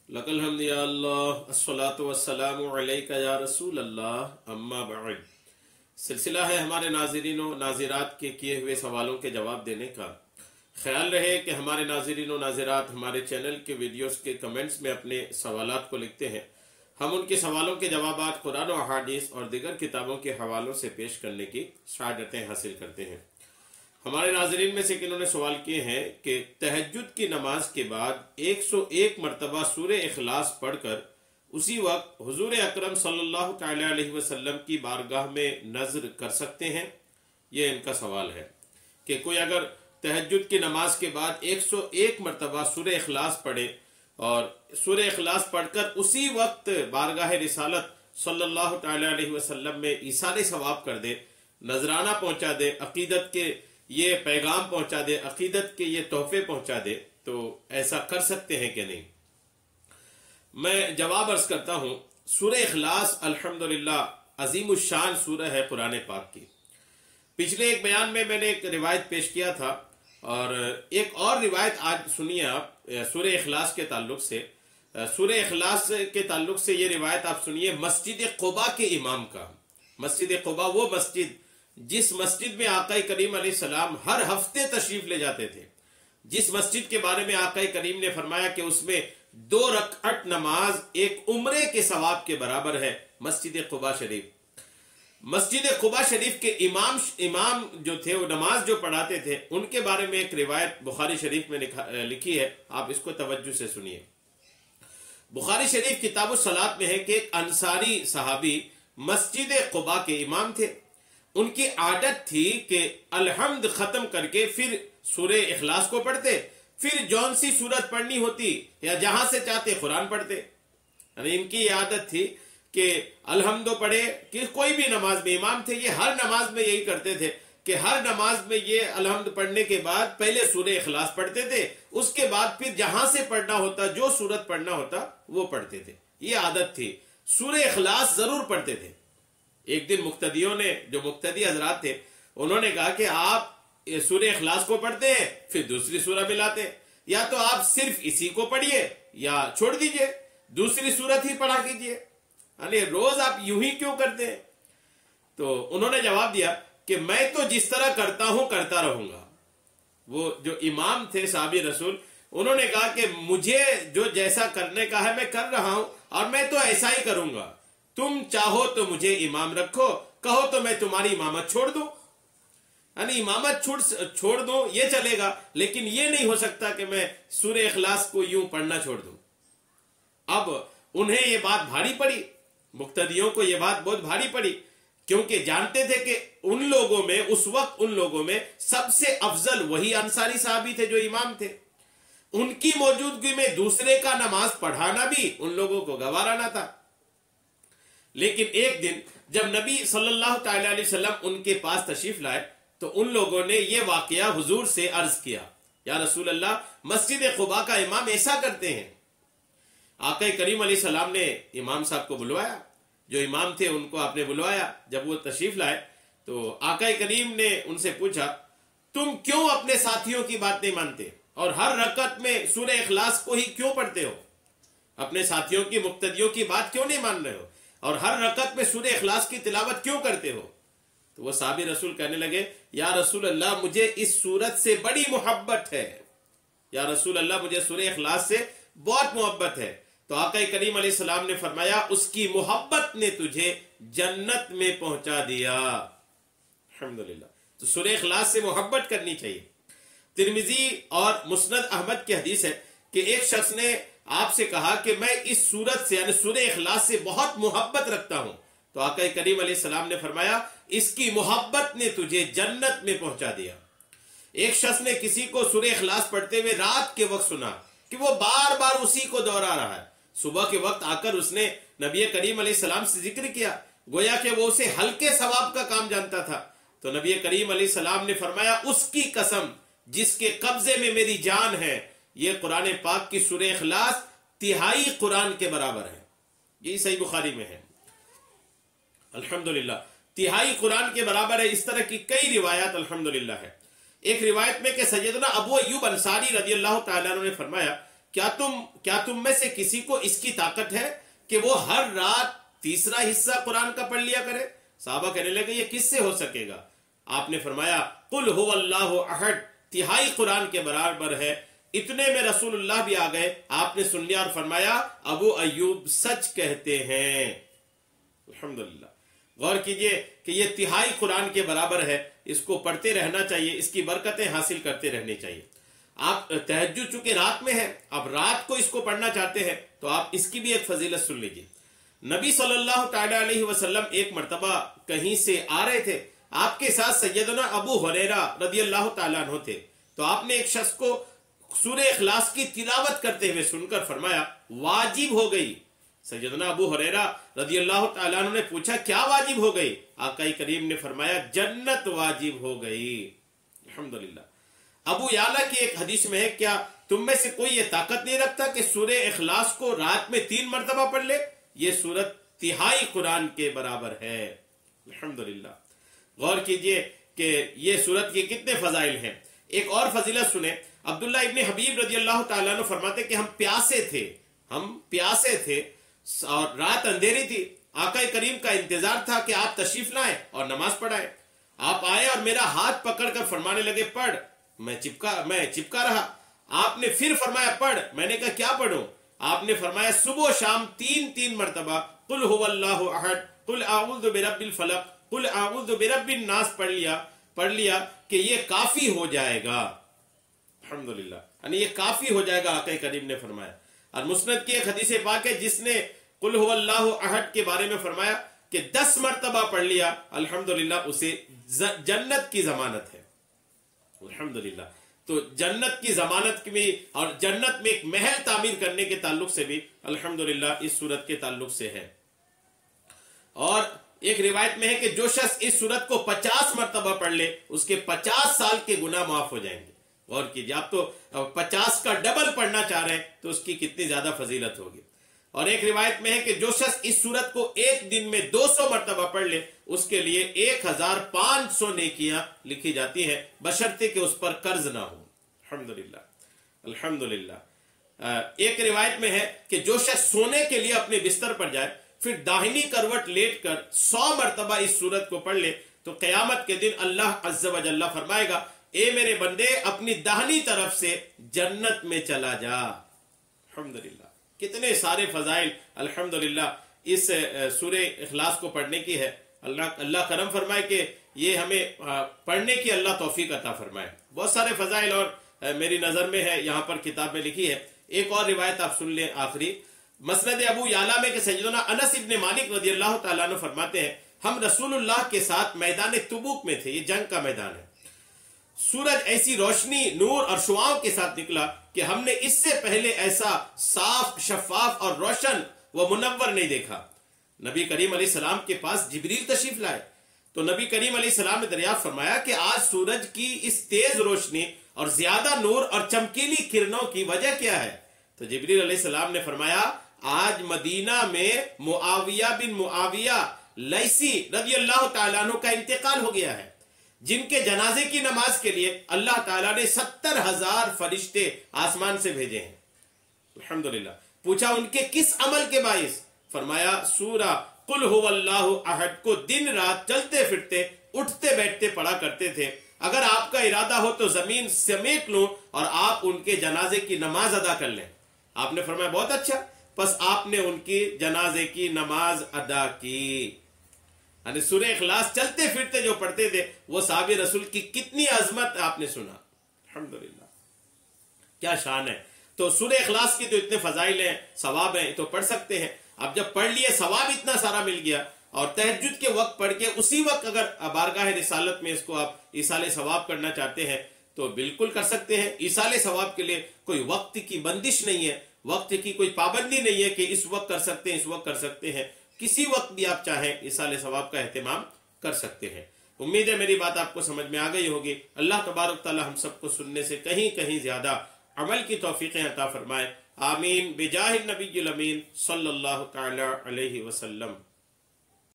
लकल हम्द या अल्लाह अस्सलातु वस्सलामु अलैका या रसूल अल्लाह अम्मा बअद। सिलसिला है हमारे नाज़रीन व नाज़िरात के किए हुए सवालों के जवाब देने का। ख्याल रहे कि हमारे नाज़रीन व नाज़िरात हमारे चैनल के वीडियोस के कमेंट्स में अपने सवालात को लिखते हैं। हम उनके सवालों के जवाबात कुरान व हदीस और दीगर किताबों के हवालों से पेश करने की सआदतें हासिल करते हैं। हमारे नाज़रीन में से किन्होंने सवाल किए हैं कि तहज्जुद की नमाज के बाद 101 मरतबा सूरह इखलास पढ़कर उसी वक्त हुजूर अकरम सल्लल्लाहु तआला अलैहि वसल्लम की बारगाह में नज़र कर सकते हैं। ये इनका सवाल है कि कोई अगर तहज्जुद की नमाज के बाद 101 मरतबा सूरह इखलास पढ़े और सूरह इखलास पढ़कर उसी वक्त बारगाह रिसालत सल्लल्लाहु तआला अलैहि वसल्लम में ईसाले सवाब कर दे, नजराना पहुंचा दे, अकीदत के ये पैगाम पहुंचा दे, अकीदत के ये तोहफे पहुंचा दे, तो ऐसा कर सकते हैं कि नहीं। मैं जवाब अर्ज करता हूं, सूरह इखलास अल्हम्दुलिल्लाह अजीमुशान सूरह है कुरान पाक की। पिछले एक बयान में मैंने एक रिवायत पेश किया था और एक और रिवायत आज सुनिए आप सूरह इखलास के ताल्लुक से। सूरह इखलास के ताल्लुक से ये रिवायत आप सुनिए मस्जिद क़ुबा के इमाम का। मस्जिद क़ुबा वो मस्जिद जिस मस्जिद में आका करीम अलैहिस्सलाम हर हफ्ते तशरीफ ले जाते थे, जिस मस्जिद के बारे में आका करीम ने फरमाया कि उसमें 2 रकअत नमाज एक उम्रे के सवाब के बराबर है, मस्जिद क़ुबा शरीफ। मस्जिद क़ुबा शरीफ के इमाम जो थे, वो नमाज जो पढ़ाते थे, उनके बारे में एक रिवायत बुखारी शरीफ में लिखी है। आप इसको तवज्जो से सुनिए। बुखारी शरीफ किताबुल सलात में है कि एक अंसारी सहाबी मस्जिद क़ुबा के इमाम थे। उनकी आदत थी कि अलहम्द खत्म करके फिर सूरह इखलास को पढ़ते, फिर जौन सी सूरत पढ़नी होती या जहां से चाहते कुरान पढ़ते। यानी इनकी आदत थी कि अलहम्दो पढ़े कि कोई भी नमाज में इमाम थे, ये हर नमाज में यही करते थे कि हर नमाज में ये अलहम्द पढ़ने के बाद पहले सूरह इखलास पढ़ते थे, उसके बाद फिर जहां से पढ़ना होता, जो सूरत पढ़ना होता वो पढ़ते थे। ये आदत थी। सूरह इखलास जरूर पढ़ते थे। एक दिन मुक्तदियों ने, जो मुक्तदी हजरात थे, उन्होंने कहा कि आप सूरह इखलास को पढ़ते हैं फिर दूसरी सूरह मिलाते, या तो आप सिर्फ इसी को पढ़िए या छोड़ दीजिए, दूसरी सूरत ही पढ़ा कीजिए, यानी रोज आप यूं ही क्यों करते हैं। तो उन्होंने जवाब दिया कि मैं तो जिस तरह करता हूं करता रहूंगा। वो जो इमाम थे साहबी रसूल, उन्होंने कहा कि मुझे जो जैसा करने का है मैं कर रहा हूं और मैं तो ऐसा ही करूंगा। तुम चाहो तो मुझे इमाम रखो, कहो तो मैं तुम्हारी इमामत छोड़ दूं। यानी इमामत छोड़ दूं ये चलेगा, लेकिन ये नहीं हो सकता कि मैं सूरह इखलास को यूं पढ़ना छोड़ दूं। अब उन्हें ये बात भारी पड़ी, मुक्तदियों को ये बात बहुत भारी पड़ी, क्योंकि जानते थे कि उन लोगों में, उस वक्त उन लोगों में सबसे अफजल वही अंसारी साहबी थे जो इमाम थे। उनकी मौजूदगी में दूसरे का नमाज पढ़ाना भी उन लोगों को गवारा ना था। लेकिन एक दिन जब नबी सल्लल्लाहु तआला अलैहि वसल्लम उनके पास तशरीफ लाए तो उन लोगों ने यह वाकया हुजूर से अर्ज किया, या रसूल अल्लाह, मस्जिद क़ुबा का इमाम ऐसा करते हैं। आका करीम अलैहिस्सलाम ने इमाम साहब को बुलवाया, जो इमाम थे उनको आपने बुलवाया। जब वो तशरीफ लाए तो आका करीम ने उनसे पूछा, तुम क्यों अपने साथियों की बात नहीं मानते और हर रकअत में सूरह इखलास को ही क्यों पढ़ते हो? अपने साथियों की, मुक्तदियों की बात क्यों नहीं मान रहे हो और हर रकअत में सूरह इखलास की तिलावत क्यों करते हो? तो वो साहबी रसूल कहने लगे, या रसूल अल्लाह, मुझे इस सूरत से बड़ी मोहब्बत है। या रसूल अल्लाह, मुझे सूरह इखलास से बहुत मोहब्बत है। तो आका करीम अलैहिस्सलाम ने फरमाया, उसकी मोहब्बत ने तुझे जन्नत में पहुंचा दिया। अल्हम्दुलिल्लाह। तो सूरह इखलास से मोहब्बत करनी चाहिए। तिरमिजी और मुस्नद अहमद की हदीस है कि एक शख्स ने आपसे कहा कि मैं इस सूरत से, यानी सूरह इखलास से बहुत मोहब्बत रखता हूं। तो आका करीम अलैहिस्सलाम ने फरमाया, इसकी मोहब्बत ने तुझे जन्नत में पहुंचा दिया। एक शख्स ने किसी को सूरह इखलास पढ़ते हुए रात के वक्त सुना कि वो बार बार उसी को दोहरा रहा है। सुबह के वक्त आकर उसने नबी करीम अलैहिस्सलाम से जिक्र किया, गोया कि वो उसे हल्के सवाब का काम जानता था। तो नबी करीम अलैहिस्सलाम ने फरमाया, उसकी कसम जिसके कब्जे में मेरी जान है, ये कुरान पाक की सूरह इखलास तिहाई कुरान के बराबर है। यही सही बुखारी में है। अल्हम्दुलिल्लाह, तिहाई कुरान के बराबर है। इस तरह की कई रिवायत अल्हम्दुलिल्लाह है। एक रिवायत में कि सैयदना अबू अय्यूब अंसारी रज़ियल्लाहु ताला अन्हु ने फरमाया کیا تم میں سے کسی کو اس کی طاقت ہے کہ وہ ہر رات تیسرا حصہ قرآن کا پڑھ لیا کرے؟ صحابہ کہنے لگے یہ کس سے ہو سکے گا؟ آپ نے فرمایا قل هو اللہ احد تہائی قرآن کے برابر ہے۔ اتنے میں رسول اللہ بھی آ گئے، آپ نے سن لیا اور فرمایا ابو ایوب سچ کہتے ہیں۔ الحمدللہ، غور کیجئے کہ یہ تہائی قرآن کے برابر ہے، اس کو پڑھتے رہنا چاہیے، اس کی برکتیں حاصل کرتے رہنے چاہیے۔ آپ تہجد چونکہ رات میں ہے، اب رات کو اس کو پڑھنا چاہتے ہیں تو آپ اس کی بھی ایک فضیلت سن لیجئے۔ نبی صلی اللہ تعالی علیہ وسلم ایک مرتبہ کہیں سے آ رہے تھے، آپ کے ساتھ سیدنا ابو ہریرہ رضی اللہ تعالیٰ عنہ تھے، تو آپ نے ایک شخص کو سورہ اخلاص کی تلاوت کرتے ہوئے سن کر فرمایا واجب ہو گئی۔ سیدنا ابو ہریرہ رضی اللہ تعالیٰ عنہ نے پوچھا کیا واجب ہو گئی؟ آقا کریم نے فرمایا جنت واجب ہو گئی۔ الحمدللہ۔ ابو یعلا کی ایک حدیث میں ہے کیا تم میں سے کوئی یہ طاقت نہیں رکھتا کہ سورہ اخلاص کو رات میں 3 مرتبہ پڑھ لے؟ یہ سورت تہائی قرآن کے برابر ہے۔ الحمدللہ، غور کیجئے کہ یہ سورت کے کتنے فضائل ہیں۔ ایک اور فضیلت سنیں، عبداللہ ابن حبیب رضی اللہ تعالیٰ عنہ فرماتے کہ ہم پیاسے تھے اور رات اندھیری تھی، آقا کریم کا انتظار تھا کہ آپ تشریف لائیں اور نماز پڑھائیں۔ آپ آئے اور میرا ہاتھ پکڑ کر فرمانے لگے پڑھ، میں چپکا رہا۔ آپ نے پھر فرمایا پڑھ، میں نے کہا کیا پڑھوں؟ آپ نے فرمایا صبح و شام 3 مرتبہ قل هو اللہ احد، قل اعوذ برب الفلق، قل اعوذ برب الناس پڑھ لیا کہ یہ کافی ہو جائے گا۔ الحمدللہ، یعنی یہ کافی ہو جائے گا، آقا کریم نے فرمایا۔ اور مسند کی ایک حدیث پاک ہے جس نے قل هو اللہ احد کے بارے میں فرمایا کہ 10 مرتبہ پڑھ لیا، الحمدللہ اسے جنت کی ضمانت ہے۔ الحمدللہ، تو جنت کی ضمانت میں اور جنت میں ایک محل تعمیر کرنے کے تعلق سے بھی الحمدللہ اس سورت کے تعلق سے ہے۔ اور ایک روایت میں ہے کہ جو شخص اس سورت کو 50 مرتبہ پڑھ لے اس کے 50 سال کے گناہ معاف ہو جائیں گے۔ غور کیجیے، آپ تو 50 کا ڈبل پڑھنا چاہ رہے ہیں تو اس کی کتنی زیادہ فضیلت ہوگی۔ اور ایک روایت میں ہے کہ جو شخص اس سورت کو ایک دن میں 200 مرتبہ پڑھ لے اس کے لیے 1500 نیکیاں لکھی جاتی ہیں، بشرطے کہ اس پر قرض نہ ہو۔ الحمدللہ، الحمدللہ۔ ایک روایت میں ہے کہ جو شخص سونے کے لیے اپنے بستر پر جائے پھر داہنی کروٹ لیٹ کر 100 مرتبہ اس سورت کو پڑھ لے تو قیامت کے دن اللہ عز و جل فرمائے گا اے میرے بندے اپنی داہنی طرف سے جنت میں چلا جا۔ الحمدللہ، کتنے سارے فضائل الحمدللہ اس سورہ اخلاص کو پڑھنے کی ہے۔ اللہ کرم فرمائے کہ یہ ہمیں پڑھنے کی اللہ توفیق عطا فرمائے۔ بہت سارے فضائل اور میری نظر میں ہے، یہاں پر کتاب میں لکھی ہے۔ ایک اور روایت آپ سن لیں آخری، مسند ابو یعلا میں کہ سیدنا انس ابن مالک رضی اللہ تعالیٰ عنہ فرماتے ہیں ہم رسول اللہ کے ساتھ میدان تبوک میں تھے، یہ جنگ کا میدان ہے۔ سورج ایسی روشنی، نور اور شعاؤں کے ساتھ نکلا کہ ہم نے اس سے پہلے ایسا صاف، شفاف اور روشن و منور نہیں دیکھا۔ نبی کریم علیہ السلام کے پاس جبریل تشریف لائے تو نبی کریم علیہ السلام نے دریافت فرمایا کہ آج سورج کی اس تیز روشنی اور زیادہ نور اور چمکیلی کرنوں کی وجہ کیا ہے؟ تو جبریل علیہ السلام نے فرمایا آج مدینہ میں معاویہ بن معاویہ لیثی رضی اللہ تعالیٰ عنہ کا انتقال ہو گیا ہے، جن کے جنازے کی نماز کے لیے اللہ تعالیٰ نے 70,000 فرشتے آسمان سے بھیجے ہیں۔ الحمدللہ، پوچھا ان کے کس عمل کے باعث؟ فرمایا سورہ قل هو اللہ احد کو دن رات چلتے پھرتے اٹھتے بیٹھتے پڑھا کرتے تھے، اگر آپ کا ارادہ ہو تو زمین سمیٹ لوں اور آپ ان کے جنازے کی نماز ادا کر لیں۔ آپ نے فرمایا بہت اچھا، پس آپ نے ان کی جنازے کی نماز ادا کی۔ یعنی سورہ اخلاص چلتے پھرتے جو پڑھتے تھے وہ صحابہ رسول کی کتنی عظمت آپ نے سنا۔ الحمدللہ، کیا شان ہے۔ تو سورہ اخلاص کی تو اتنے فضائل ہیں، ثواب ہیں، تو پڑھ سکتے ہیں۔ اب جب پڑھ لیے ثواب اتنا سارا مل گیا، اور تہجد کے وقت پڑھ کے اسی وقت اگر بارگاہ رسالت میں اس کو آپ ایصال ثواب کرنا چاہتے ہیں تو بالکل کر سکتے ہیں۔ ایصال ثواب کے لیے کوئی وقت کی بندش نہیں ہے، وقت کی کوئی پابندی نہیں ہے کہ اس وقت کر سکتے ہیں، اس وقت کر سکتے ہیں، کسی وقت بھی آپ چاہیں ایصال ثواب کا اہتمام کر سکتے ہیں۔ امید ہے میری بات آپ کو سمجھ میں آ گئی ہوگی۔ اللہ تبارک تعالی ہم سب کو سننے سے کہیں زیادہ عمل کی توفیقیں عطا فرمائے۔ آمین بجاہ النبی الامین صلی اللہ تعالی علیہ وسلم۔